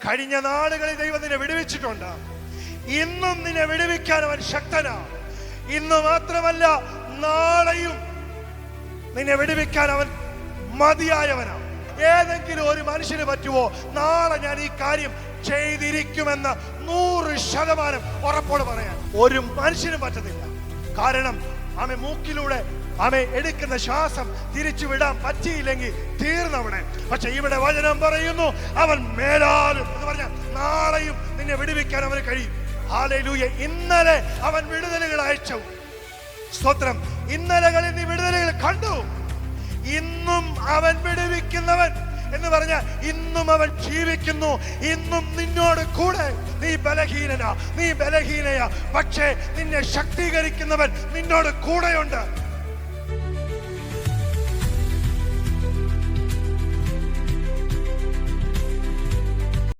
കഴിഞ്ഞ നാളുകളിൽ ദൈവം നിന്നെ വിടുവിച്ചിട്ടുണ്ട്. ഇന്നും നിന്നെ വിടുവിക്കാൻ അവൻ ശക്തനാ. ഇന്ന് മാത്രമല്ല, നാളെയും നിന്നെ വിടുവിക്കാൻ അവൻ മതിയായവനാ. ഏതെങ്കിലും ഒരു മനുഷ്യന് പറ്റുമോ നാളെ ഞാൻ ഈ കാര്യം ചെയ്തിരിക്കുമെന്ന് 100% ഉറപ്പോട് പറയാൻ? ഒരു മനുഷ്യനും പറ്റത്തില്ല. കാരണം ആമേ മൂക്കിലൂടെ എടുക്കുന്ന ശ്വാസം തിരിച്ചു വിടാൻ പറ്റിയില്ലെങ്കിൽ തീർന്നവിടെ. പക്ഷെ ഇവിടെ വചനം പറയുന്നു, അവൻ മേലാലും എന്ന് പറഞ്ഞാൽ നാളെയും നിന്നെ വിടുവിക്കാൻ അവന് കഴിയും. ഹല്ലേലൂയ. ഇന്നലെ അവൻ വിടുതലുകൾ അയച്ചു. സ്തോത്രം. ഇന്നലകളിൽ നീ വിടുതലുകൾ കണ്ടു. ഇന്നും അവൻ വിടുവിക്കുന്നവൻ എന്ന് പറഞ്ഞാൽ ഇന്നും അവൻ ജീവിക്കുന്നു. ഇന്നും നിന്നോട് കൂടെ. നീ ബലഹീനനാ, നീ ബലഹീനയാ, പക്ഷേ നിന്നെ ശക്തീകരിക്കുന്നവൻ നിന്നോട് കൂടെയുണ്ട്.